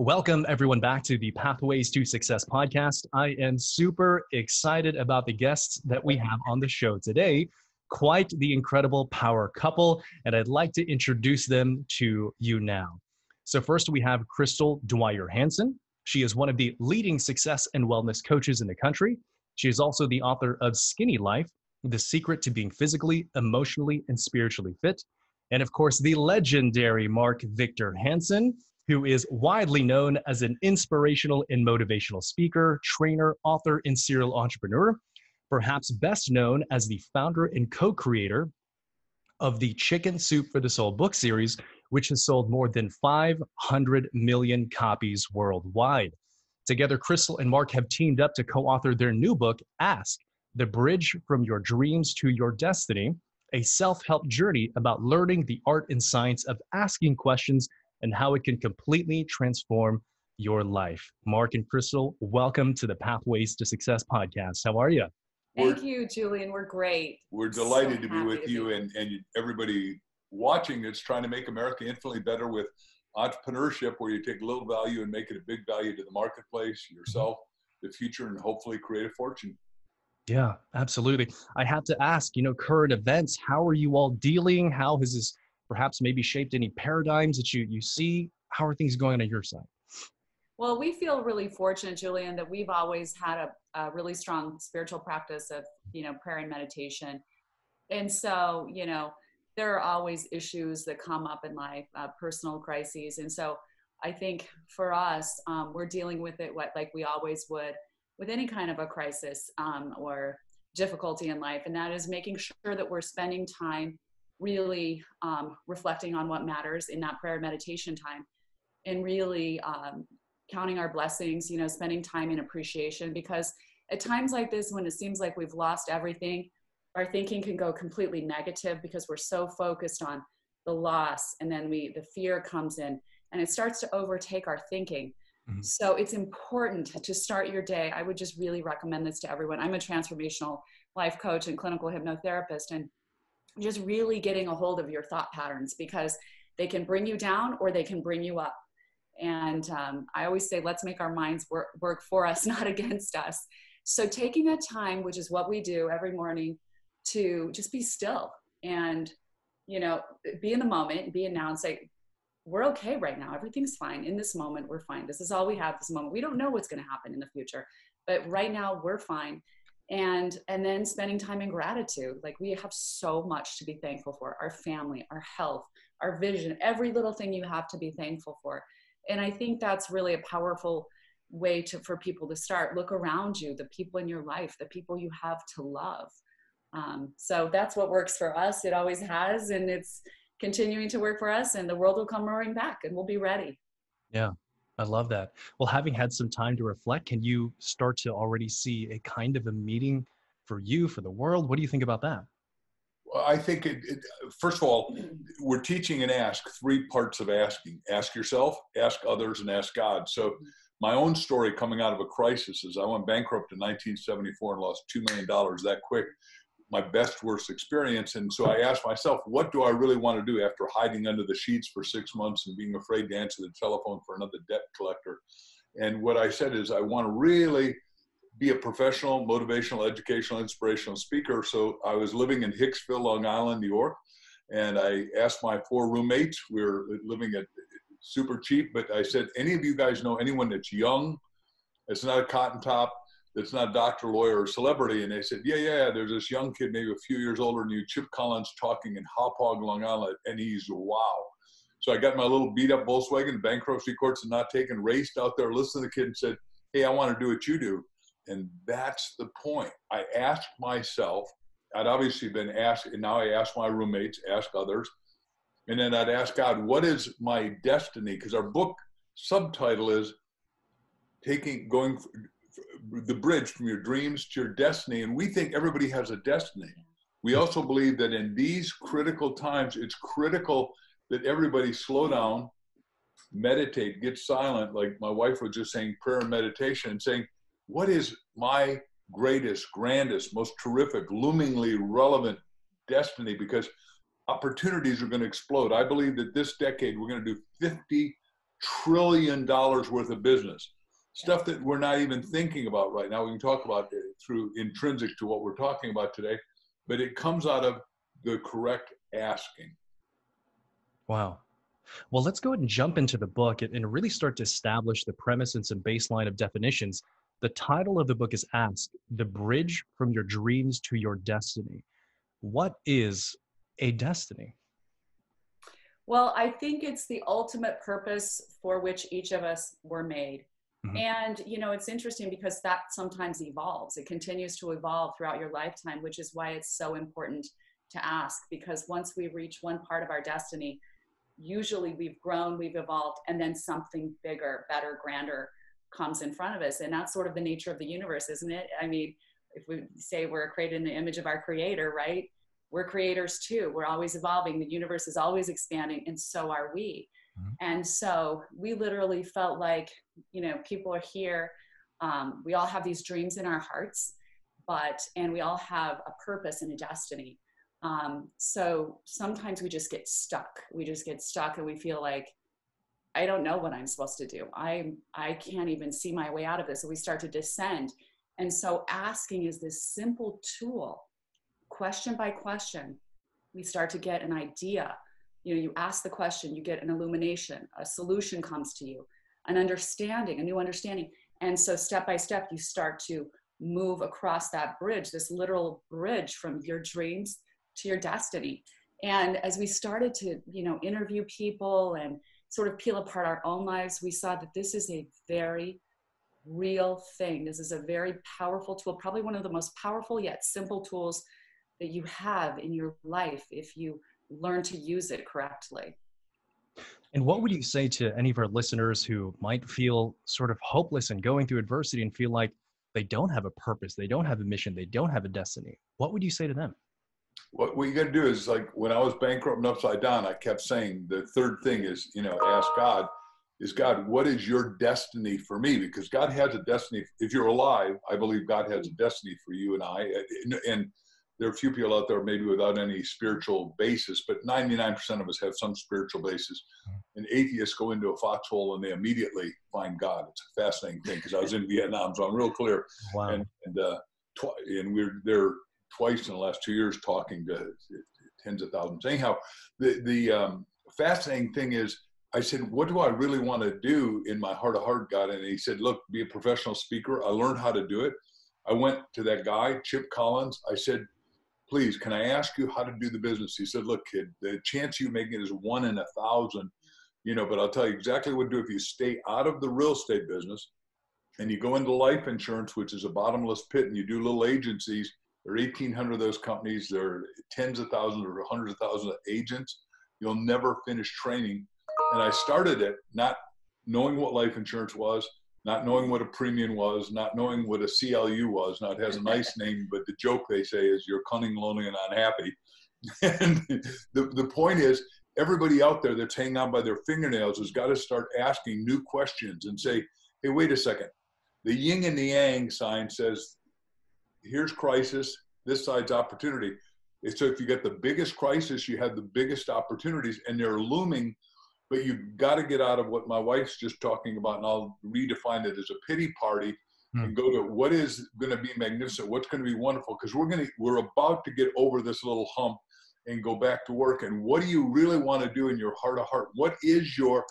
Welcome, everyone, back to the Pathways to Success podcast. I am super excited about the guests that we have on the show today. Quite the incredible power couple, and I'd like to introduce them to you now. So first, we have Crystal Dwyer Hansen. She is one of the leading success and wellness coaches in the country. She is also the author of Skinny Life, The Secret to Being Physically, Emotionally, and Spiritually Fit. And of course, the legendary Victor Hansen, who is widely known as an inspirational and motivational speaker, trainer, author, and serial entrepreneur, perhaps best known as the founder and co-creator of the Chicken Soup for the Soul book series, which has sold more than 500 million copies worldwide. Together, Crystal and Mark have teamed up to co-author their new book, Ask, The Bridge from Your Dreams to Your Destiny, a self-help journey about learning the art and science of asking questions and how it can completely transform your life. Mark and Crystal, welcome to the Pathways to Success podcast. How are you? Thank you, Julian. We're great. We're delighted to be with you and everybody watching that's trying to make America infinitely better with entrepreneurship, where you take a little value and make it a big value to the marketplace, yourself, the future, and hopefully create a fortune. Yeah, absolutely. I have to ask, current events, how are you all dealing? How has this perhaps maybe shaped any paradigms that you see? How are things going on your side? Well, we feel really fortunate, Julian, that we've always had a really strong spiritual practice of, prayer and meditation. And so, there are always issues that come up in life, personal crises. And so I think for us, we're dealing with it like we always would with any kind of a crisis or difficulty in life. And that is making sure that we're spending time really reflecting on what matters in that prayer and meditation time, and really counting our blessings, spending time in appreciation, because at times like this, when it seems like we've lost everything, our thinking can go completely negative because we're so focused on the loss, and then the fear comes in and it starts to overtake our thinking. Mm-hmm. So it's important to start your day. I would just really recommend this to everyone. I'm a transformational life coach and clinical hypnotherapist, and just really getting a hold of your thought patterns, because they can bring you down or they can bring you up. And I always say, let's make our minds work for us, not against us. So taking that time, which is what we do every morning, to just be still and, be in the moment, be announced, say, we're okay right now. Everything's fine. In this moment, we're fine. This is all we have this moment. We don't know what's going to happen in the future, but right now we're fine. And then spending time in gratitude. Like, we have so much to be thankful for: our family, our health, our vision, every little thing you have to be thankful for. And I think that's really a powerful way for people to start. Look around you, the people in your life, the people you have to love. So that's what works for us. It always has, and it's continuing to work for us, and the world will come roaring back and we'll be ready. Yeah. I love that. Well, having had some time to reflect, can you start to already see a kind of a meaning for you, for the world? What do you think about that? Well, I think first of all, we're teaching and ask, three parts of asking: ask yourself, ask others, and ask God. So my own story coming out of a crisis is I went bankrupt in 1974 and lost $2 million that quick. My best, worst experience. And so I asked myself, what do I really want to do after hiding under the sheets for 6 months and being afraid to answer the telephone for another debt collector? And what I said is, I want to really be a professional, motivational, educational, inspirational speaker. So I was living in Hicksville, Long Island, New York. And I asked my 4 roommates, we were living at super cheap, but I said, any of you guys know anyone that's young, that's not a cotton top, that's not a doctor, lawyer, or celebrity? And they said, yeah, there's this young kid, maybe a few years older than you, Chip Collins, talking in Hauppauge, Long Island, and he's wow. So I got my little beat up Volkswagen, bankruptcy courts and not taken, raced out there, listened to the kid and said, hey, I want to do what you do. And that's the point. I asked myself, I'd obviously been asked, and now I ask my roommates, ask others, and then I'd ask God, what is my destiny? Because our book subtitle is going the bridge from your dreams to your destiny. And we think everybody has a destiny. We also believe that in these critical times, it's critical that everybody slow down, meditate, get silent. Like my wife was just saying, prayer and meditation, and saying, what is my greatest, grandest, most terrific, loomingly relevant destiny? Because opportunities are going to explode. I believe that this decade, we're going to do 50 trillion worth of business. Stuff that we're not even thinking about right now. We can talk about it through intrinsic to what we're talking about today, but it comes out of the correct asking. Wow. Well, let's go ahead and jump into the book and really start to establish the premise and some baseline of definitions. The title of the book is Ask, the Bridge from Your Dreams to Your Destiny. What is a destiny? Well, I think it's the ultimate purpose for which each of us were made. Mhm. And, you know, it's interesting because that sometimes evolves. It continues to evolve throughout your lifetime, which is why it's so important to ask, because once we reach one part of our destiny, usually we've grown, we've evolved, and then something bigger, better, grander comes in front of us. And that's sort of the nature of the universe, isn't it? I mean, if we say we're created in the image of our creator, right? We're creators too. We're always evolving. The universe is always expanding, and so are we. Mhm. And so we literally felt like, you know, people are here. We all have these dreams in our hearts, and we all have a purpose and a destiny. So sometimes we just get stuck. We just get stuck and we feel like, I don't know what I'm supposed to do. I can't even see my way out of this. So we start to descend. And so asking is this simple tool, question by question. We start to get an idea. You know, you ask the question, you get an illumination, a solution comes to you, an understanding, a new understanding. And so step by step, you start to move across that bridge, this literal bridge from your dreams to your destiny. And as we started to, you know, interview people and sort of peel apart our own lives, we saw that this is a very real thing. This is a very powerful tool, probably one of the most powerful yet simple tools that you have in your life if you learn to use it correctly. And what would you say to any of our listeners who might feel sort of hopeless and going through adversity and feel like they don't have a purpose, they don't have a mission, they don't have a destiny? What would you say to them? What you got to do is, like, when I was bankrupt and upside down, I kept saying the third thing is, you know, ask God, is God, what is your destiny for me? Because God has a destiny. If you're alive, I believe God has a destiny for you and I. And there are a few people out there maybe without any spiritual basis, but 99% of us have some spiritual basis. And atheists go into a foxhole and they immediately find God. It's a fascinating thing because I was in Vietnam, so I'm real clear. Wow. And we're there twice in the last 2 years talking to tens of thousands. Anyhow, the fascinating thing is, I said, what do I really want to do in my heart of heart, God? And he said, look, be a professional speaker. I learned how to do it. I went to that guy, Chip Collins. I said, please, can I ask you how to do the business? He said, look, kid, the chance you make it is 1 in 1,000, you know, but I'll tell you exactly what to do if you stay out of the real estate business and you go into life insurance, which is a bottomless pit, and you do little agencies. There are 1,800 of those companies. There are tens of thousands or hundreds of thousands of agents. You'll never finish training. And I started it not knowing what life insurance was, not knowing what a premium was, not knowing what a CLU was. Now, it has a nice name, but the joke they say is you're cunning, lonely, and unhappy. And the point is, everybody out there that's hanging on by their fingernails has got to start asking new questions and say, hey, wait a second. The yin and the yang sign says, here's crisis, this side's opportunity. So if you get the biggest crisis, you have the biggest opportunities, and they're looming, but you've got to get out of what my wife's just talking about, and I'll redefine it as a pity party and go to what is going to be magnificent, what's going to be wonderful, because we're about to get over this little hump and go back to work. And what do you really want to do in your heart of heart? What is your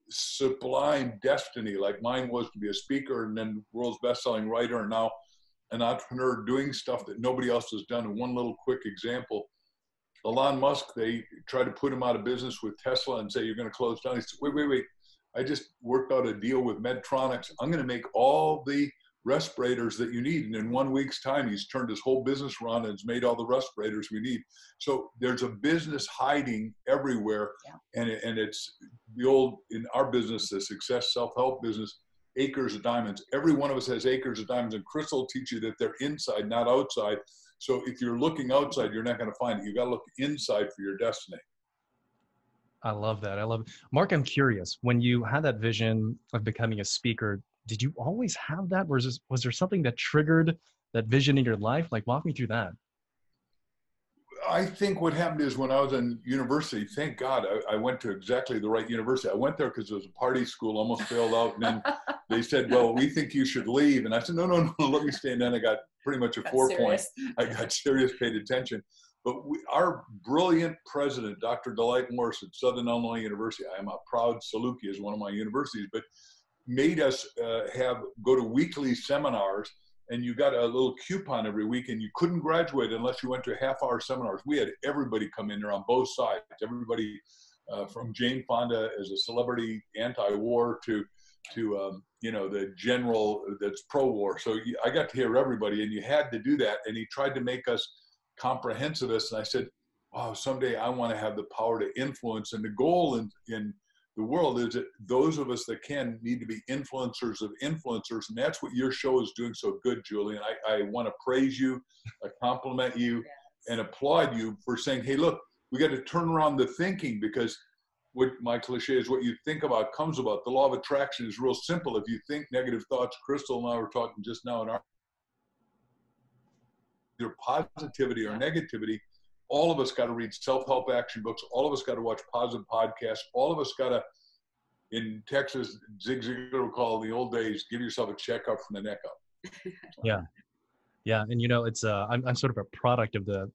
sublime destiny? Like mine was to be a speaker and then world's best-selling writer, and now an entrepreneur doing stuff that nobody else has done. And one little quick example, Elon Musk, they tried to put him out of business with Tesla and say, you're going to close down. He said, wait. I just worked out a deal with Medtronics. I'm going to make all the respirators that you need. And in 1 week's time, he's turned his whole business around and has made all the respirators we need. So there's a business hiding everywhere. Yeah. And it's the old, in our business, the success self-help business, acres of diamonds. Every one of us has acres of diamonds, and Crystal will teach you that they're inside, not outside. So if you're looking outside, you're not going to find it. You got to look inside for your destiny. I love that. I love it. Mark, I'm curious, when you had that vision of becoming a speaker, did you always have that? Was there something that triggered that vision in your life? Like, walk me through that. I think what happened is when I was in university, thank God I went to exactly the right university. I went there because it was a party school, almost failed out. And then they said, well, we think you should leave. And I said, no, let me stay. And then I got pretty much a 4-point. I got serious, paid attention. But our brilliant president, Dr. Delight Morris at Southern Illinois University, I am a proud Saluki as one of my universities, but made us go to weekly seminars. And you got a little coupon every week, and you couldn't graduate unless you went to half-hour seminars. We had everybody come in there on both sides. Everybody from Jane Fonda as a celebrity anti-war to the general that's pro-war. So I got to hear everybody, and you had to do that. And he tried to make us comprehensivists. And I said, wow, someday I want to have the power to influence. And the goal in the world is that those of us that can need to be influencers of influencers. And that's what your show is doing so good, Julian. I want to praise you, compliment you, and applaud you for saying, hey, look, we got to turn around the thinking, because what my cliche is, what you think about comes about. The law of attraction is real simple. If you think negative thoughts, Crystal and I were talking just now in our either positivity or negativity, all of us got to read self-help action books. All of us got to watch positive podcasts. All of us got to, in Texas, Zig Ziglar would call in the old days, give yourself a checkup from the neck up. Yeah. Yeah. And, it's, I'm sort of a product of the,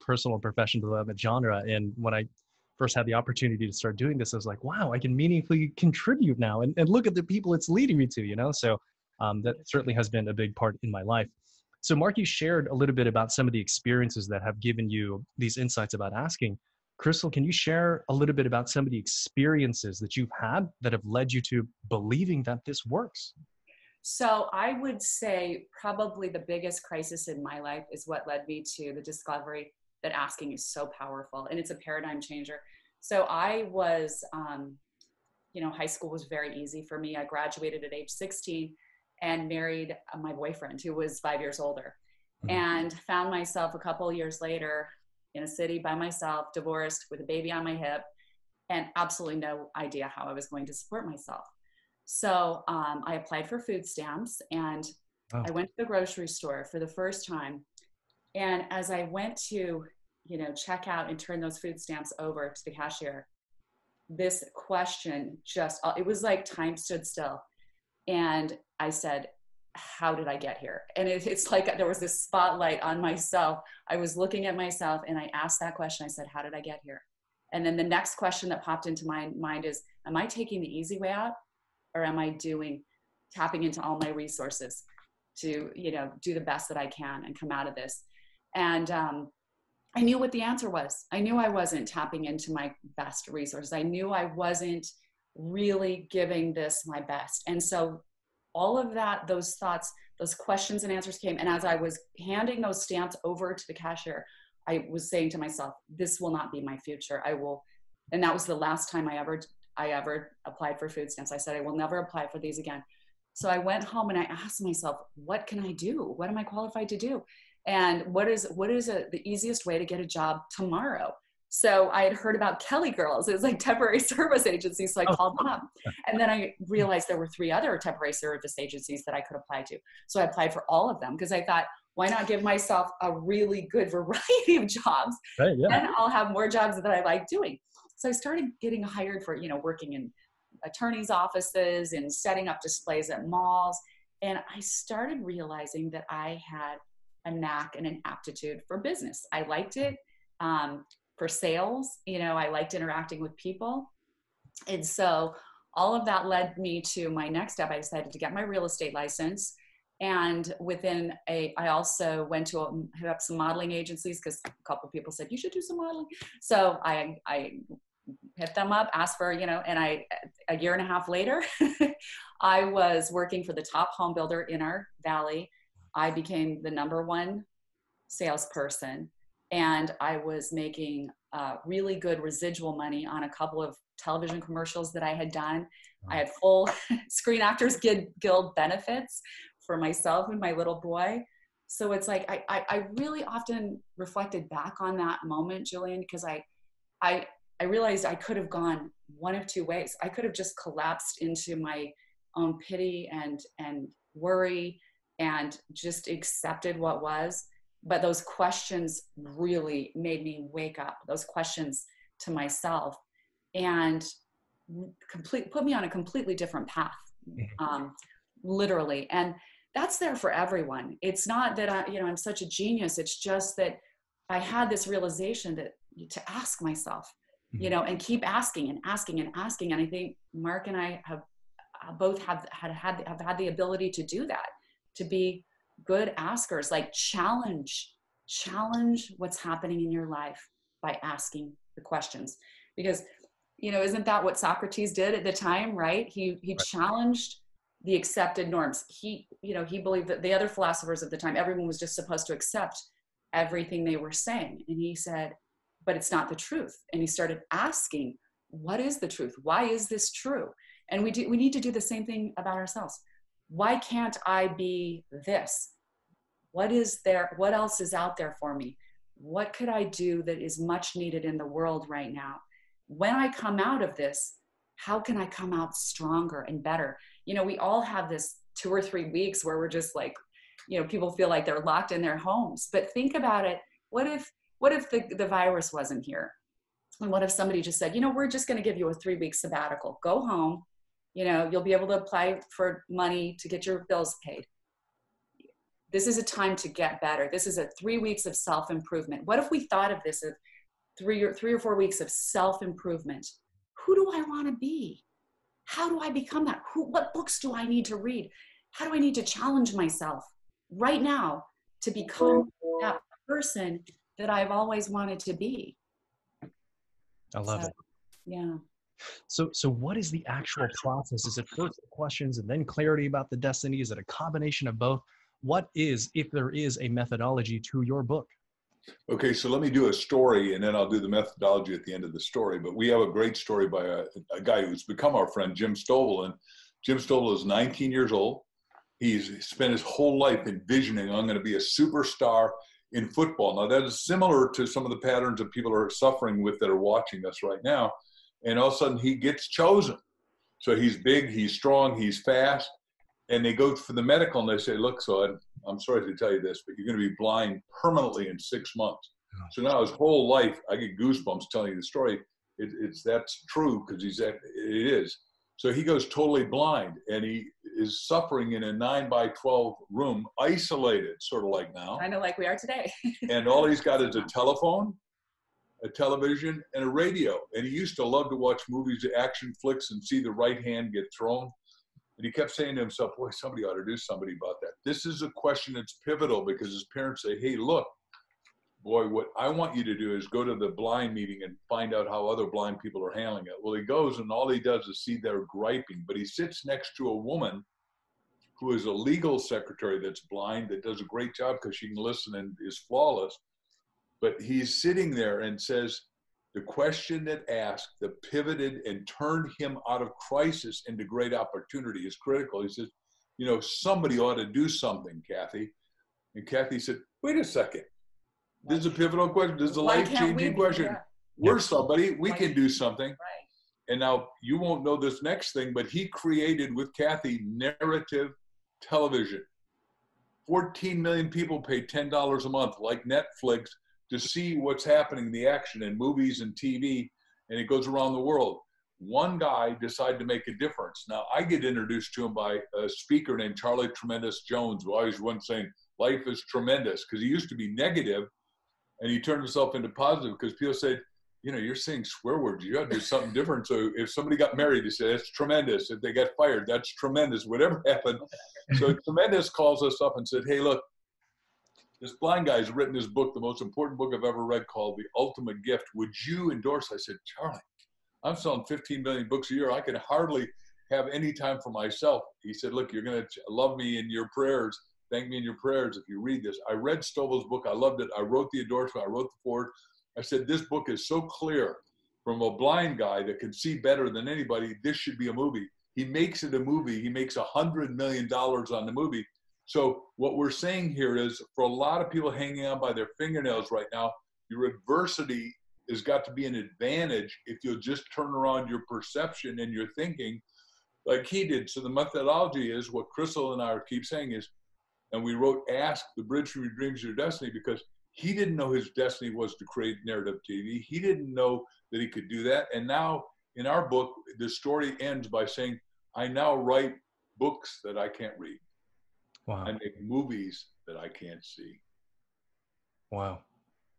personal and professional development genre. And when I first had the opportunity to start doing this, I was like, wow, I can meaningfully contribute now. And look at the people it's leading me to, So that certainly has been a big part in my life. So Mark, you shared a little bit about some of the experiences that have given you these insights about asking. Crystal, can you share a little bit about some of the experiences that you've had that have led you to believing that this works? So I would say probably the biggest crisis in my life is what led me to the discovery that asking is so powerful, and it's a paradigm changer. So I was, high school was very easy for me. I graduated at age 16 and married my boyfriend, who was 5 years older, and found myself a couple of years later in a city by myself, divorced, with a baby on my hip, and absolutely no idea how I was going to support myself. So I applied for food stamps, and I went to the grocery store for the first time. And as I went to, check out and turn those food stamps over to the cashier, this question it was like time stood still. And I said, how did I get here? And it's like there was this spotlight on myself. I was looking at myself and I asked that question. I said, how did I get here? And then the next question that popped into my mind is, am I taking the easy way out, or am I tapping into all my resources to, do the best that I can and come out of this? And I knew what the answer was. I knew I wasn't tapping into my best resources. I knew I wasn't really giving this my best. And so all of that, those thoughts, those questions and answers came. And as I was handing those stamps over to the cashier, I was saying to myself, this will not be my future. And that was the last time I ever applied for food stamps. I said, I will never apply for these again. So I went home and I asked myself, what can I do? What am I qualified to do? And what is the easiest way to get a job tomorrow? So I had heard about Kelly Girls. It was like temporary service agencies. So I called them up. And then I realized there were 3 other temporary service agencies that I could apply to. So I applied for all of them because I thought, why not give myself a really good variety of jobs? Right, yeah. And I'll have more jobs that I like doing. So I started getting hired for, working in attorneys' offices and setting up displays at malls. And I started realizing that I had a knack and an aptitude for business. I liked it. For sales, I liked interacting with people. And so all of that led me to my next step. I decided to get my real estate license. And I also went to hit up some modeling agencies because a couple of people said, you should do some modeling. So I hit them up, asked for, and a year and a half later, I was working for the top home builder in our valley. I became the #1 salesperson. And I was making really good residual money on a couple of television commercials that I had done. I had full Screen Actors Guild benefits for myself and my little boy. So it's like, I really often reflected back on that moment, Julian, because I realized I could have gone one of 2 ways. I could have just collapsed into my own pity and worry and just accepted what was. But those questions really made me wake up, those questions to myself, and put me on a completely different path, literally. And that's there for everyone. It's not that I'm such a genius. It's just that I had this realization that to ask myself, and keep asking and asking and asking. And I think Mark and I have both have had the ability to do that, to be good askers, like challenge what's happening in your life by asking the questions. Because, isn't that what Socrates did at the time, right? He challenged the accepted norms. He believed that the other philosophers of the time, everyone was just supposed to accept everything they were saying. And he said, but it's not the truth. And he started asking, what is the truth? Why is this true? And we need to do the same thing about ourselves. Why can't I be this? What is there? What else is out there for me? What could I do that is much needed in the world right now? When I come out of this, how can I come out stronger and better? We all have this 2 or 3 weeks where we're just like, people feel like they're locked in their homes. But think about it. What if the virus wasn't here? And what if somebody just said, we're just going to give you a 3-week sabbatical. Go home. You'll be able to apply for money to get your bills paid. This is a time to get better. This is a 3 weeks of self-improvement. What if we thought of this as 3 or 4 weeks of self-improvement? Who do I want to be? How do I become that? What books do I need to read? How do I need to challenge myself right now to become that person that I've always wanted to be? I love it. Yeah. So what is the actual process? Is it first the questions and then clarity about the destiny? Is it a combination of both? What is, if there is, a methodology to your book? Okay, so let me do a story, and then I'll do the methodology at the end of the story. But we have a great story by a guy who's become our friend, Jim Stovall. And Jim Stovall is 19 years old. He's spent his whole life envisioning, I'm going to be a superstar in football. Now, that is similar to some of the patterns that people are suffering with that are watching us right now. And all of a sudden, he gets chosen. So he's big, he's strong, he's fast. And they go for the medical and they say, look, so I'm sorry to tell you this, but you're going to be blind permanently in 6 months. So now his whole life, I get goosebumps telling you the story. That's true because it is. So he goes totally blind and he is suffering in a 9x12 room, isolated, sort of like now. Kind of like we are today. And all he's got is a telephone, a television, and a radio. And he used to love to watch movies, action flicks, and see the right hand get thrown. And he kept saying to himself, boy, somebody ought to do something about that. This is a question that's pivotal because his parents say, hey, look, boy, what I want you to do is go to the blind meeting and find out how other blind people are handling it. Well, he goes and all he does is see their griping, but he sits next to a woman who is a legal secretary that's blind, that does a great job because she can listen and is flawless. But he's sitting there and says, the question that asked, that pivoted and turned him out of crisis into great opportunity is critical. He says, somebody ought to do something, Kathy. And Kathy said, wait a second. This is a pivotal question. This is a life-changing question. Yeah. We're somebody. We can do something. Right. And now you won't know this next thing, but he created with Kathy narrative television. 14 million people pay $10 a month, like Netflix, to see what's happening, the action in movies and TV, and it goes around the world. One guy decided to make a difference. Now, I get introduced to him by a speaker named Charlie Tremendous Jones, who always went saying, life is tremendous, because he used to be negative, and he turned himself into positive, because people said, you're saying swear words. You got to do something different. So if somebody got married, they say, that's tremendous. If they got fired, that's tremendous. Whatever happened. So Tremendous calls us up and said, hey, look, this blind guy's written this book, the most important book I've ever read, called The Ultimate Gift. Would you endorse? I said, Charlie, I'm selling 15 million books a year. I can hardly have any time for myself. He said, look, you're going to love me in your prayers. Thank me in your prayers if you read this. I read Stovall's book. I loved it. I wrote the endorsement. I wrote the foreword. I said, this book is so clear from a blind guy that can see better than anybody. This should be a movie. He makes it a movie. He makes $100 million on the movie. So what we're saying here is, for a lot of people hanging on by their fingernails right now, your adversity has got to be an advantage if you'll just turn around your perception and your thinking like he did. So the methodology is what Crystal and I keep saying is, And we wrote Ask, the bridge from your dreams to your destiny, because he didn't know his destiny was to create narrative TV. He didn't know that he could do that. And now in our book, the story ends by saying, I now write books that I can't read. Wow. I make movies that I can't see. Wow.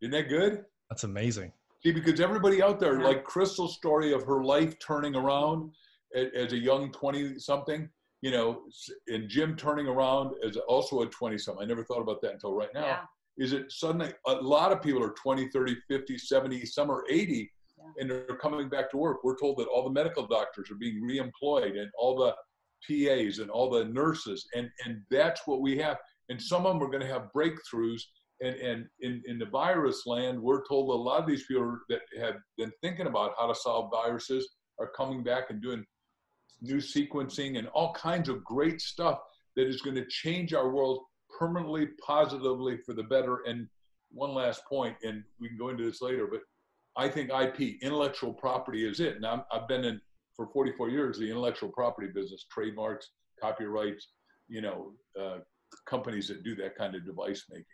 Isn't that good? That's amazing. See, because everybody out there, Yeah. like Crystal's story of her life turning around as a young 20-something, you know, and Jim turning around as also a 20-something. I never thought about that until right now. Yeah. Is it suddenly a lot of people are 20, 30, 50, 70, some are 80, and they're coming back to work. We're told that all the medical doctors are being reemployed and all the PAs and all the nurses, and that's what we have. And some of them are going to have breakthroughs. And in the virus land, we're told a lot of these people that have been thinking about how to solve viruses are coming back and doing new sequencing and all kinds of great stuff that is going to change our world permanently, positively for the better. And one last point, and we can go into this later, but I think IP, intellectual property, is it. And I've been in, for 44 years, the intellectual property business, trademarks, copyrights, you know, companies that do that kind of device making.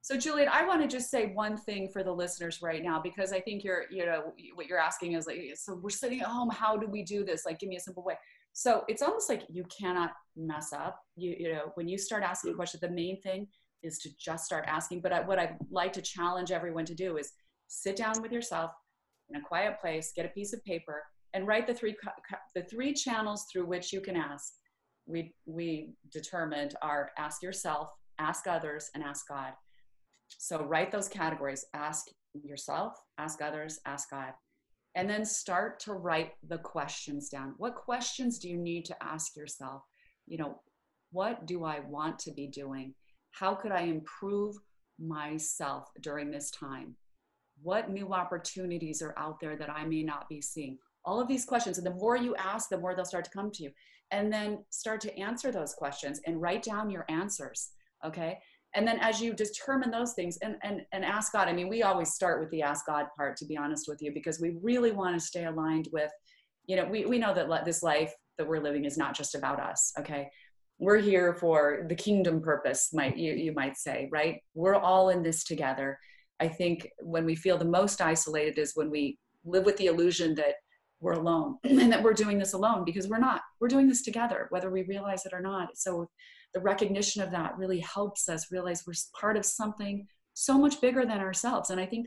So Julian, I want to just say one thing for the listeners right now, because I think what you're asking is like, so we're sitting at home, how do we do this? Like, give me a simple way. So it's almost like you cannot mess up. You know, when you start asking a question, the main thing is to just start asking. But what I'd like to challenge everyone to do is sit down with yourself in a quiet place, get a piece of paper, and write the three channels through which you can ask. We determined are ask yourself, ask others, and ask God. So write those categories: ask yourself, ask others, ask God. And then start to write the questions down. What questions do you need to ask yourself? You know, what do I want to be doing? How could I improve myself during this time? What new opportunities are out there that I may not be seeing? All of these questions. And the more you ask, the more they'll start to come to you. And then start to answer those questions and write down your answers. Okay. And then as you determine those things and ask God, I mean, we always start with the ask God part, to be honest with you, because we really want to stay aligned with, you know, we know that this life that we're living is not just about us. Okay. We're here for the kingdom purpose, you might say, right? We're all in this together. I think when we feel the most isolated is when we live with the illusion that we're alone and that we're doing this alone, because we're not. We're doing this together, whether we realize it or not. So the recognition of that really helps us realize we're part of something so much bigger than ourselves. And I think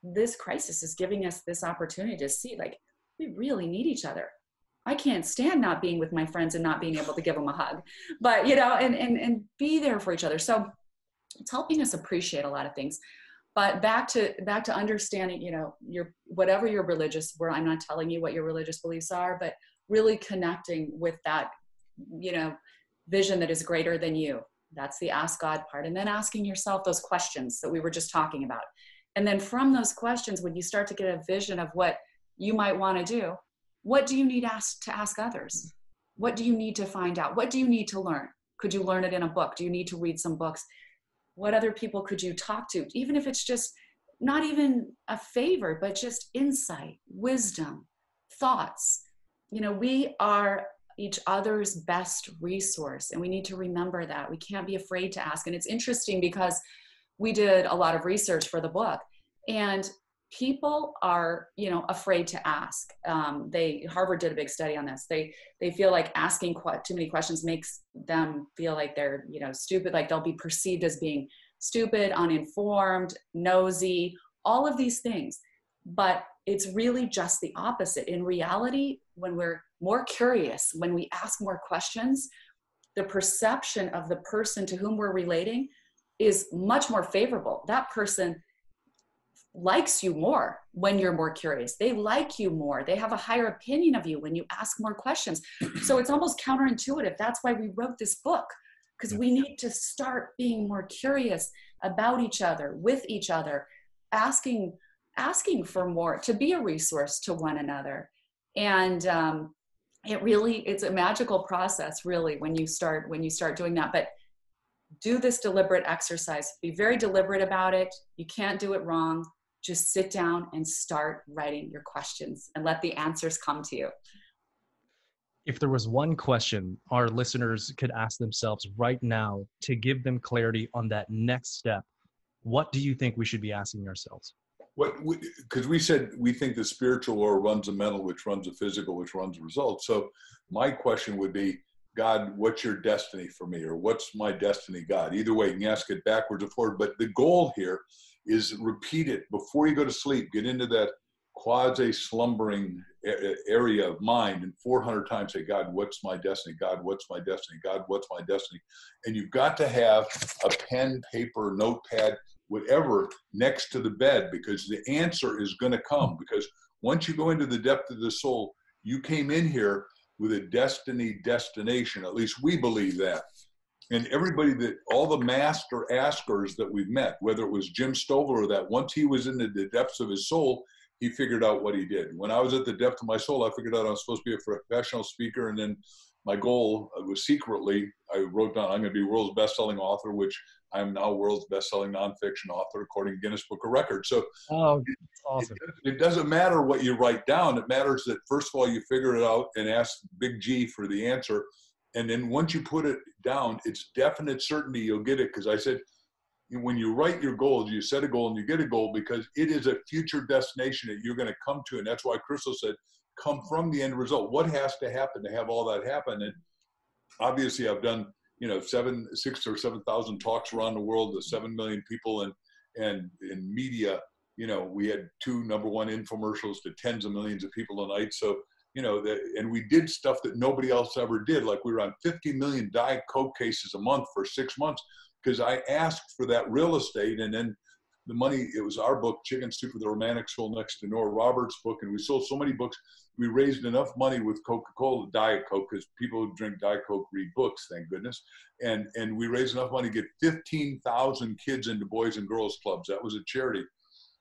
this crisis is giving us this opportunity to see, like, we really need each other. I can't stand not being with my friends and not being able to give them a hug, but, you know, and be there for each other. So it's helping us appreciate a lot of things. But back to understanding, you know, whatever your religious, where I'm not telling you what your religious beliefs are, but really connecting with that, you know, vision that is greater than you. That's the ask God part. And then asking yourself those questions that we were just talking about. And then from those questions, when you start to get a vision of what you might want to do, what do you need to ask others? What do you need to find out? What do you need to learn? Could you learn it in a book? Do you need to read some books? What other people could you talk to? Even if it's just not even a favor, but just insight, wisdom, thoughts. You know, we are each other's best resource, and we need to remember that. We can't be afraid to ask. And it's interesting because we did a lot of research for the book, and people are, you know, afraid to ask. Harvard did a big study on this. They feel like asking too many questions makes them feel like they're, you know, stupid, like they'll be perceived as being stupid, uninformed, nosy, all of these things. But it's really just the opposite. In reality, when we're more curious, when we ask more questions, the perception of the person to whom we're relating is much more favorable. That person likes you more when you're more curious. They like you more. They have a higher opinion of you when you ask more questions. So it's almost counterintuitive. That's why we wrote this book, because we need to start being more curious about each other, with each other, asking for more, to be a resource to one another. And it's a magical process, really, when you start doing that. But do this deliberate exercise. Be very deliberate about it. You can't do it wrong. Just sit down and start writing your questions and let the answers come to you. If there was one question our listeners could ask themselves right now to give them clarity on that next step, what do you think we should be asking ourselves? Because we said we think the spiritual law runs the mental, which runs the physical, which runs the results. So my question would be, God, what's your destiny for me? Or what's my destiny, God? Either way, you can ask it backwards or forward. But the goal here is repeat it before you go to sleep. Get into that quasi-slumbering area of mind and 400 times say, God, what's my destiny? God, what's my destiny? God, what's my destiny? And you've got to have a pen, paper, notepad, whatever, next to the bed, because the answer is going to come. Because once you go into the depth of the soul, you came in here with a destiny destination. At least we believe that. And everybody all the master askers that we've met, whether it was Jim Stovall or that, once he was in the depths of his soul, he figured out what he did. When I was at the depth of my soul, I figured out I was supposed to be a professional speaker. And then my goal was secretly, I wrote down, I'm going to be world's best-selling author, which I am now world's best-selling nonfiction author, according to Guinness Book of Records. So awesome. It doesn't matter what you write down. It matters that, first of all, you figure it out and ask Big G for the answer. And then once you put it down, it's definite certainty you'll get it. Because I said, when you write your goals, you set a goal and you get a goal, because it is a future destination that you're going to come to. And that's why Crystal said, come from the end result. What has to happen to have all that happen? And obviously I've done, 6,000 or 7,000 talks around the world to 7 million people, and in media, we had 2 #1 infomercials to tens of millions of people a night. So, and we did stuff that nobody else ever did. Like we were on 50 million Diet Coke cases a month for 6 months, because I asked for that real estate. And then the money, it was our book, Chicken Soup for the Romantic Soul, next to Nora Roberts' book. And we sold so many books. We raised enough money with Coca-Cola, Diet Coke, because people who drink Diet Coke read books, thank goodness. And we raised enough money to get 15,000 kids into Boys and Girls Clubs. That was a charity.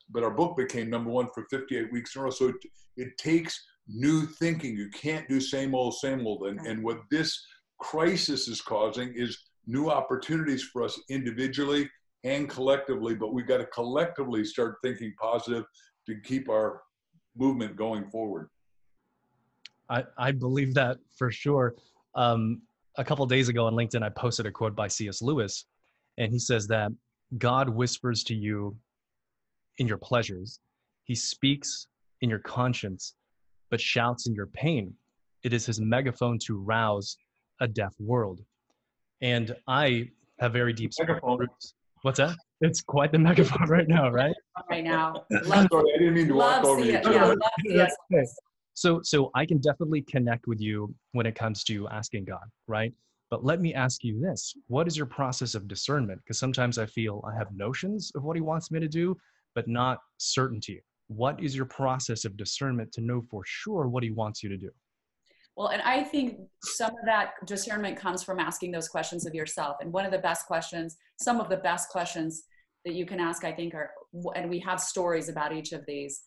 But our book became #1 for 58 weeks in a row. So it takes new thinking. You can't do same old, same old. And what this crisis is causing is new opportunities for us individually and collectively, but we've got to collectively start thinking positive to keep our movement going forward. I believe that for sure. A couple of days ago on LinkedIn, I posted a quote by C.S. Lewis, and he says that God whispers to you in your pleasures. He speaks in your conscience, but shouts in your pain. It is his megaphone to rouse a deaf world. And I have very deep spiritual roots. What's that? It's quite the megaphone right now, right? Right now. Sorry, I didn't mean to walk over you. So I can definitely connect with you when it comes to asking God, right? But let me ask you this. What is your process of discernment? Because sometimes I feel I have notions of what he wants me to do, but not certainty. What is your process of discernment to know for sure what he wants you to do? Well, and I think some of that discernment comes from asking those questions of yourself. And one of the best questions, some of the best questions that you can ask, I think, are, and we have stories about each of these.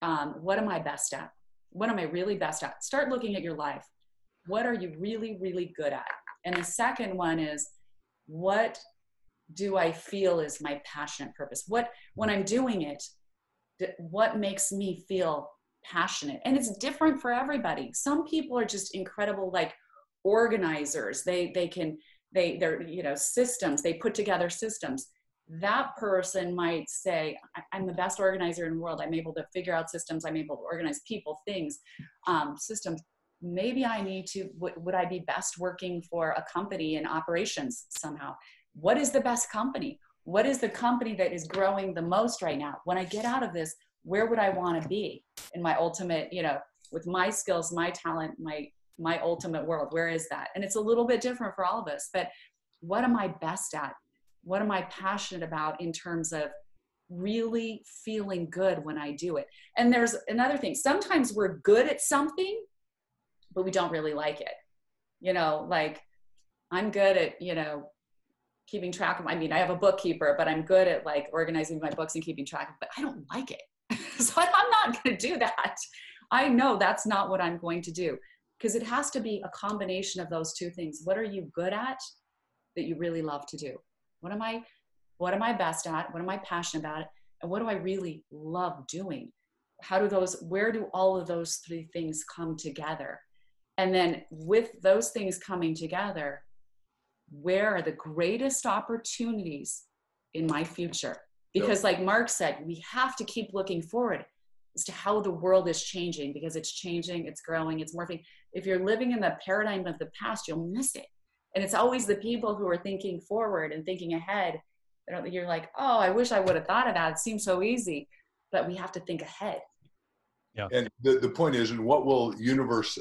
What am I best at? What am I really best at? Start looking at your life. What are you really, really good at? And the second one is, what do I feel is my passionate purpose? When I'm doing it, what makes me feel passionate? And it's different for everybody. Some people are just incredible, like organizers. They're systems. They put together systems. That person might say, I'm the best organizer in the world. I'm able to figure out systems. I'm able to organize people, things, systems. Maybe I need to, would I be best working for a company in operations somehow? What is the best company? What is the company that is growing the most right now? When I get out of this, where would I want to be in my ultimate, with my skills, my talent, my ultimate world? Where is that? And it's a little bit different for all of us, but what am I best at? What am I passionate about in terms of really feeling good when I do it? And there's another thing. Sometimes we're good at something, but we don't really like it. Like I'm good at, keeping track of, I have a bookkeeper, but I'm good at like organizing my books and keeping track of, but I don't like it. So I'm not going to do that. I know that's not what I'm going to do, because it has to be a combination of those two things. What are you good at that you really love to do? What am I best at? What am I passionate about? And what do I really love doing? Where do all of those three things come together? And then with those things coming together, where are the greatest opportunities in my future? Because like Mark said, we have to keep looking forward as to how the world is changing, because it's changing, it's growing, it's morphing. If you're living in the paradigm of the past, you'll miss it. And it's always the people who are thinking forward and thinking ahead. You're like, oh, I wish I would have thought of that. It seems so easy, but we have to think ahead. Yeah. And the point is, and what will universe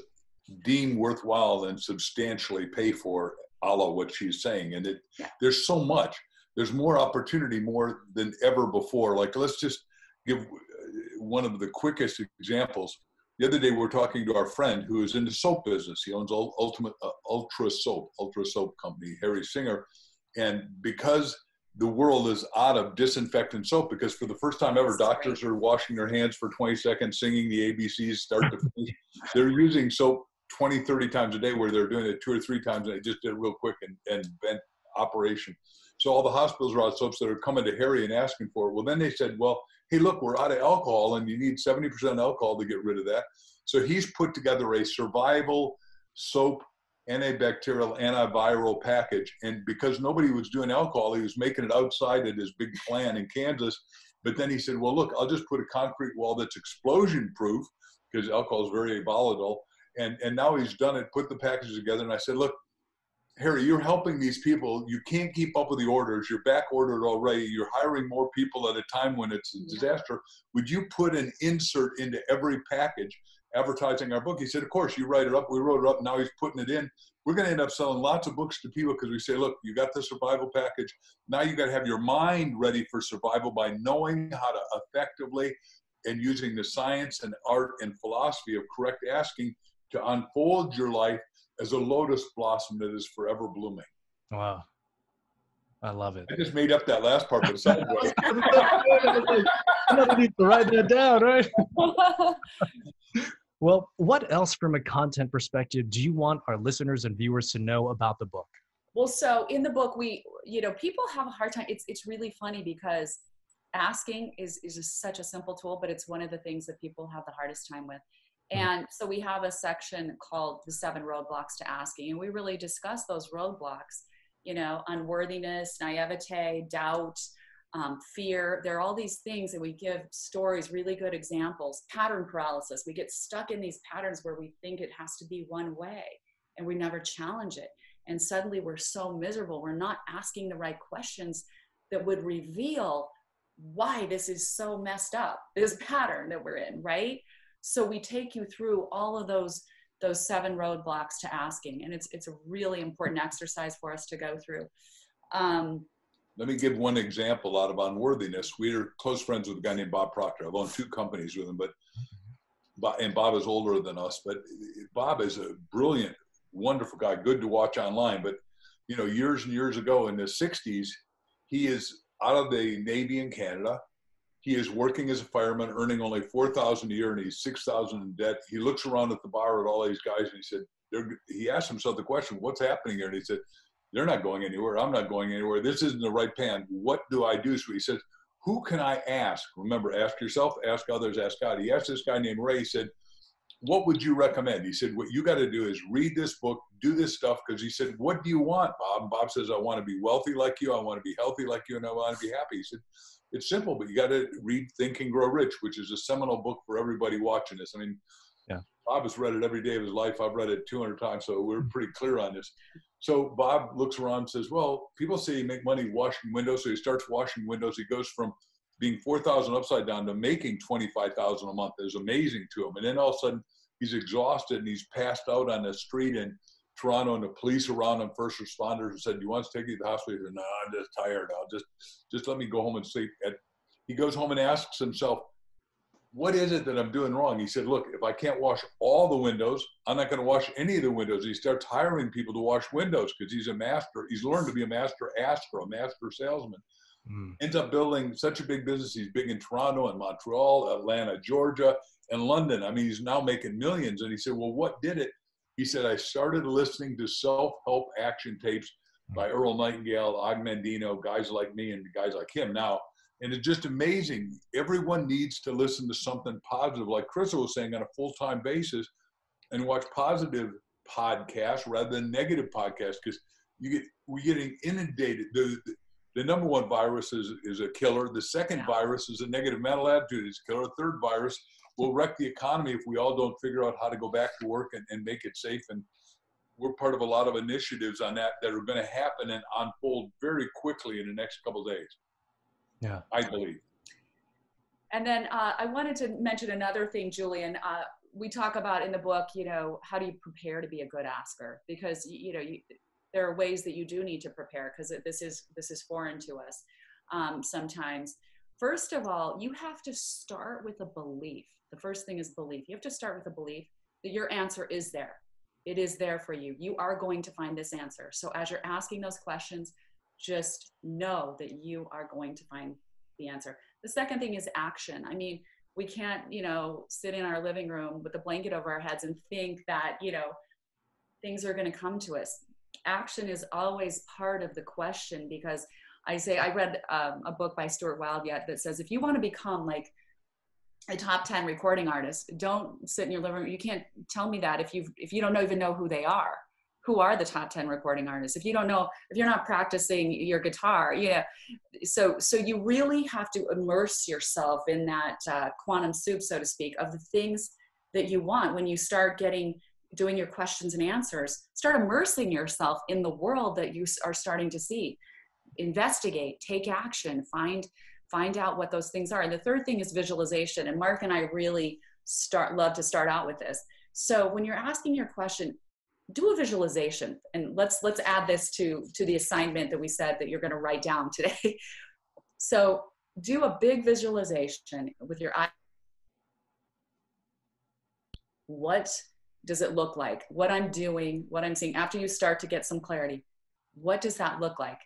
deem worthwhile and substantially pay for, a la what she's saying? And there's so much. There's more opportunity, more than ever before. Like, let's just give one of the quickest examples. The other day, we were talking to our friend who is in the soap business. He owns Ultra Soap company, Harry Singer. And because the world is out of disinfectant soap, because for the first time ever, doctors are washing their hands for 20 seconds, singing the ABCs, start to finish. They're using soap 20, 30 times a day, where they're doing it 2 or 3 times, and they just did it real quick and bent operation. So all the hospitals are out of soaps that are coming to Harry and asking for it. Well, then they said, well, hey, look, we're out of alcohol, and you need 70% alcohol to get rid of that. So he's put together a survival soap, antibacterial, antiviral package. And because nobody was doing alcohol, he was making it outside at his big plant in Kansas. But then he said, well, look, I'll just put a concrete wall that's explosion proof, because alcohol is very volatile. And now he's done it, put the packages together. And I said, look, Harry, you're helping these people. You can't keep up with the orders. You're back ordered already. You're hiring more people at a time when it's a disaster. Would you put an insert into every package advertising our book? He said, of course. You write it up. We wrote it up. Now he's putting it in. We're going to end up selling lots of books to people, because we say, look, you got the survival package. Now you got to have your mind ready for survival by knowing how to effectively, and using the science and art and philosophy of correct asking, to unfold your life as a lotus blossom that is forever blooming. Wow. I love it. I just made up that last part, but it sounded right. Somebody needs to write that down, right? Well, what else from a content perspective do you want our listeners and viewers to know about the book? Well, so in the book, people have a hard time. It's really funny, because asking is just such a simple tool, but it's one of the things that people have the hardest time with. And so we have a section called the 7 roadblocks to asking. And we really discuss those roadblocks, unworthiness, naivete, doubt, fear. There are all these things that we give stories, really good examples, pattern paralysis. We get stuck in these patterns where we think it has to be one way, and we never challenge it. And suddenly we're so miserable. We're not asking the right questions that would reveal why this is so messed up, this pattern that we're in, right? So we take you through all of those 7 roadblocks to asking. And it's a really important exercise for us to go through. Let me give one example out of unworthiness. We're close friends with a guy named Bob Proctor. I've owned 2 companies with him, and Bob is older than us, but Bob is a brilliant, wonderful guy, good to watch online. But, years and years ago in the 60s, he is out of the Navy in Canada. He is working as a fireman, earning only $4,000 a year, and he's $6,000 in debt. He looks around at the bar at all these guys, and he asked himself the question, what's happening here? And he said, they're not going anywhere. I'm not going anywhere. This isn't the right pan. What do I do? So he said, who can I ask? Remember, ask yourself, ask others, ask God. He asked this guy named Ray. He said, what would you recommend? He said, what you got to do is read this book, do this stuff. Because he said, what do you want, Bob? And Bob says, I want to be wealthy like you. I want to be healthy like you. And I want to be happy. He said, it's simple, but you got to read Think and Grow Rich, which is a seminal book for everybody watching this. I mean, Bob has read it every day of his life. I've read it 200 times, so we're pretty clear on this. So Bob looks around and says, well, people say you make money washing windows. So he starts washing windows. He goes from being 4,000 upside down to making 25,000 a month. It's amazing to him. And then all of a sudden he's exhausted and he's passed out on the street in Toronto, and the police around him, first responders, and said, do you want us to take you to the hospital? He said, no, I'm just tired. I'll just let me go home and sleep. And he goes home and asks himself, what is it that I'm doing wrong? He said, look, if I can't wash all the windows, I'm not going to wash any of the windows. He starts hiring people to wash windows, because he's a master. He's learned to be a master asker, a master salesman. Ends up building such a big business. He's big in Toronto and Montreal, Atlanta, Georgia, and London. I mean, he's now making millions. And he said, well, what did it? He said, I started listening to self-help action tapes by Earl Nightingale, Og Mandino, guys like me and guys like him now. And it's just amazing. Everyone needs to listen to something positive, like Crystal was saying, on a full-time basis, and watch positive podcasts rather than negative podcasts, because we're getting inundated. The number one virus is a killer. The second virus is a negative mental attitude. It's a killer. The third virus will wreck the economy if we all don't figure out how to go back to work and make it safe. And we're part of a lot of initiatives on that are going to happen and unfold very quickly in the next couple of days. Yeah, I believe. And then I wanted to mention another thing, Julian. We talk about in the book, how do you prepare to be a good asker? Because, there are ways that you do need to prepare, because this is foreign to us sometimes. First of all, you have to start with a belief. The first thing is belief. You have to start with a belief that your answer is there. It is there for you. You are going to find this answer. So as you're asking those questions, just know that you are going to find the answer. The second thing is action. I mean, we can't, sit in our living room with a blanket over our heads and think that, things are going to come to us. Action is always part of the question, because I read a book by Stuart Wildyet that says, if you want to become like a top 10 recording artist, don't sit in your living room. You can't tell me that if you don't even know who they are. Who are the top 10 recording artists? If you don't know, if you're not practicing your guitar, so you really have to immerse yourself in that quantum soup, so to speak, of the things that you want. When you start doing your questions and answers, start immersing yourself in the world that you are starting to see. Investigate, take action, find out what those things are. And the third thing is visualization. And Mark and I really love to start out with this. So when you're asking your question, do a visualization. And let's add this to the assignment that we said that you're going to write down today. So do a big visualization with your eye. What does it look like? What I'm doing, what I'm seeing, after you start to get some clarity, what does that look like?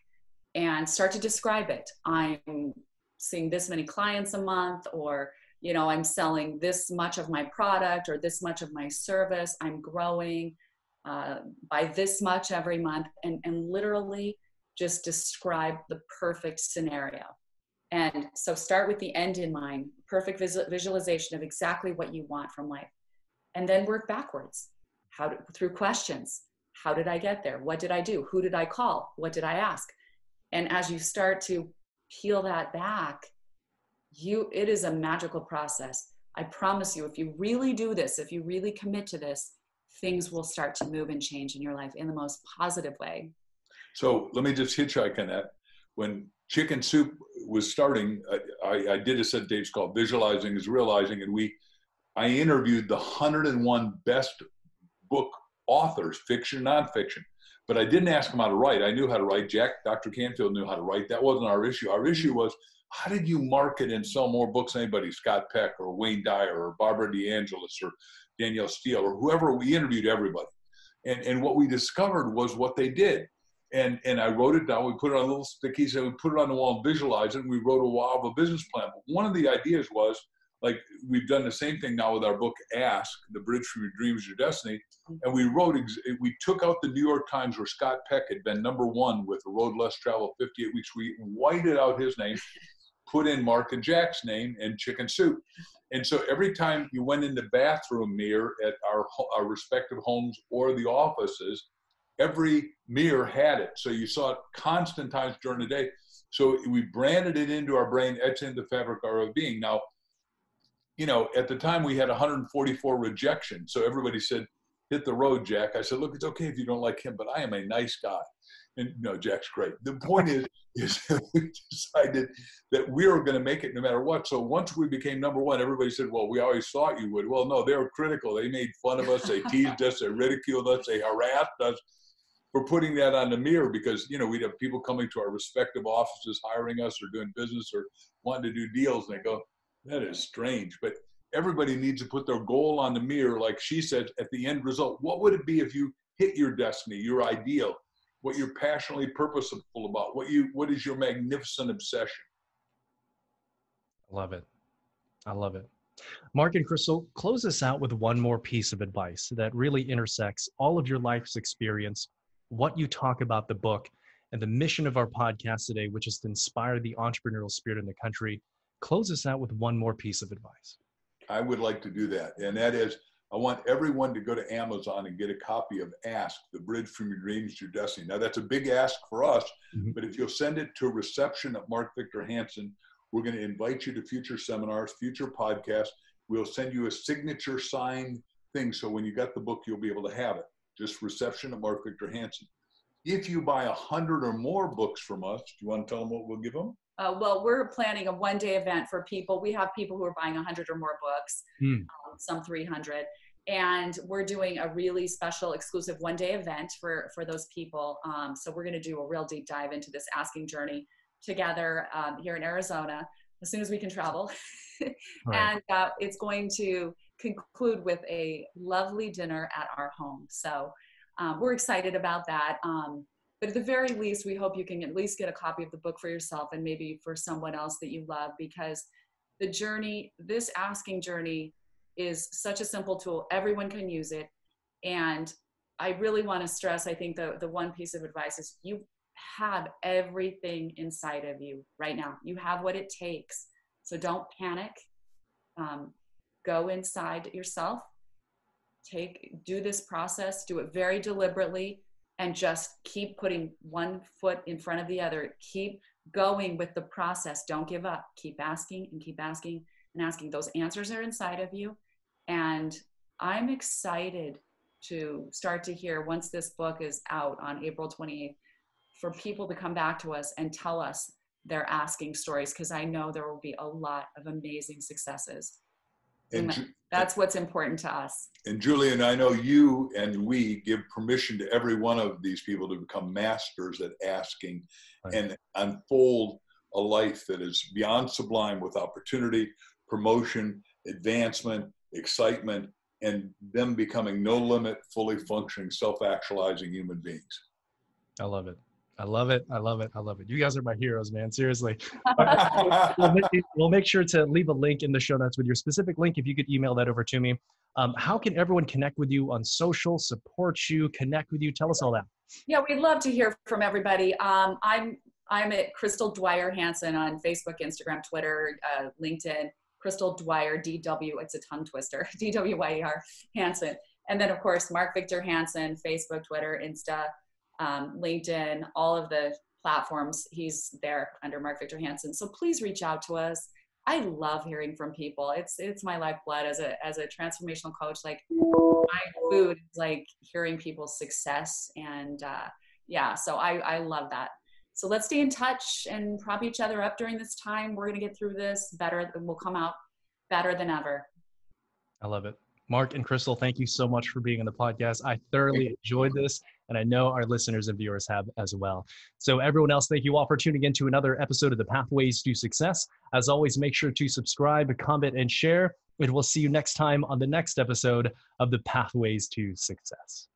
And start to describe it. I'm seeing this many clients a month, or, I'm selling this much of my product or this much of my service. I'm growing by this much every month, and literally just describe the perfect scenario. And so start with the end in mind, perfect visualization of exactly what you want from life. And then work backwards. Through questions. How did I get there? What did I do? Who did I call? What did I ask? And as you start to peel that back, it is a magical process. I promise you, if you really do this, if you really commit to this, things will start to move and change in your life in the most positive way. So let me just hitchhike on that. When Chicken Soup was starting, I did a set of tapes called Visualizing is Realizing, and I interviewed the 101 best book authors, fiction, nonfiction. But I didn't ask them how to write. I knew how to write. Dr. Canfield knew how to write. That wasn't our issue. Our issue was, how did you market and sell more books than anybody? Scott Peck or Wayne Dyer or Barbara DeAngelis or Danielle Steele or whoever. We interviewed everybody. And what we discovered was what they did. And I wrote it down. We put it on little stickies and we put it on the wall and visualized it. And we wrote a business plan. But one of the ideas was, like, we've done the same thing now with our book, Ask, The Bridge from Your Dreams to Your Destiny. And we took out the New York Times where Scott Peck had been #1 with A Road Less Traveled 58 Weeks. We whited out his name, put in Mark and Jack's name and Chicken Soup. And so every time you went in the bathroom mirror at our respective homes or the offices, every mirror had it. So you saw it constant times during the day. So we branded it into our brain, etched into the fabric of our being. Now, at the time we had 144 rejections. So everybody said, hit the road, Jack. I said, look, it's okay if you don't like him, but I am a nice guy. And no, Jack's great. The point is we decided that we were going to make it no matter what. So once we became #1, everybody said, well, we always thought you would. Well, no, they were critical. They made fun of us. They teased us. They ridiculed us. They harassed us for putting that on the mirror, because, we'd have people coming to our respective offices, hiring us or doing business or wanting to do deals. And they go, that is strange. But everybody needs to put their goal on the mirror. Like she said, at the end result, what would it be if you hit your destiny, your ideal, what you're passionately purposeful about, what is your magnificent obsession? I love it. I love it. Mark and Crystal, close us out with one more piece of advice that really intersects all of your life's experience, what you talk about the book, and the mission of our podcast today, which is to inspire the entrepreneurial spirit in the country. Close us out with one more piece of advice. I would like to do that. And that is, I want everyone to go to Amazon and get a copy of Ask, The Bridge from Your Dreams to Your Destiny. Now, that's a big ask for us, but if you'll send it to reception at Mark Victor Hansen, we're going to invite you to future seminars, future podcasts. We'll send you a signature signed thing, so when you got the book, you'll be able to have it. Just reception at Mark Victor Hansen. If you buy 100 or more books from us, do you want to tell them what we'll give them? Well, we're planning a one-day event for people. We have people who are buying 100 or more books, some 300. And we're doing a really special exclusive one-day event for those people. So we're going to do a real deep dive into this asking journey together here in Arizona as soon as we can travel. Right. And it's going to conclude with a lovely dinner at our home. So we're excited about that. But at the very least, we hope you can at least get a copy of the book for yourself and maybe for someone else that you love, because the journey, this asking journey, is such a simple tool. Everyone can use it. And I really want to stress, I think the one piece of advice is you have everything inside of you right now. You have what it takes. So don't panic. Go inside yourself. Do this process, do it very deliberately, and just keep putting one foot in front of the other. Keep going with the process. Don't give up. Keep asking and keep asking and asking. Those answers are inside of you. And I'm excited to start to hear, once this book is out on April 28th, for people to come back to us and tell us their asking stories, because I know there will be a lot of amazing successes. And that's what's important to us. And Julian, I know you and we give permission to every one of these people to become masters at asking, right, and unfold a life that is beyond sublime, with opportunity, promotion, advancement, excitement, and them becoming no limit, fully functioning, self-actualizing human beings. I love it. I love it. I love it. I love it. You guys are my heroes, man. Seriously. We'll make sure to leave a link in the show notes with your specific link. If you could email that over to me. How can everyone connect with you on social, support you, connect with you? Tell us all that. Yeah, we'd love to hear from everybody. I'm at Crystal Dwyer Hansen on Facebook, Instagram, Twitter, LinkedIn. Crystal Dwyer, DW, it's a tongue twister, DWYER Hansen. And then, of course, Mark Victor Hansen, Facebook, Twitter, Insta, LinkedIn, all of the platforms. He's there under Mark Victor Hansen. So please reach out to us. I love hearing from people. It's my lifeblood as a transformational coach. Like, my food is like hearing people's success. And yeah, so I love that. So let's stay in touch and prop each other up during this time. We're going to get through this better. We'll come out better than ever. I love it. Mark and Crystal, thank you so much for being on the podcast. I thoroughly enjoyed this, and I know our listeners and viewers have as well. So everyone else, thank you all for tuning in to another episode of the Pathways to Success. As always, make sure to subscribe, comment, and share, and we'll see you next time on the next episode of the Pathways to Success.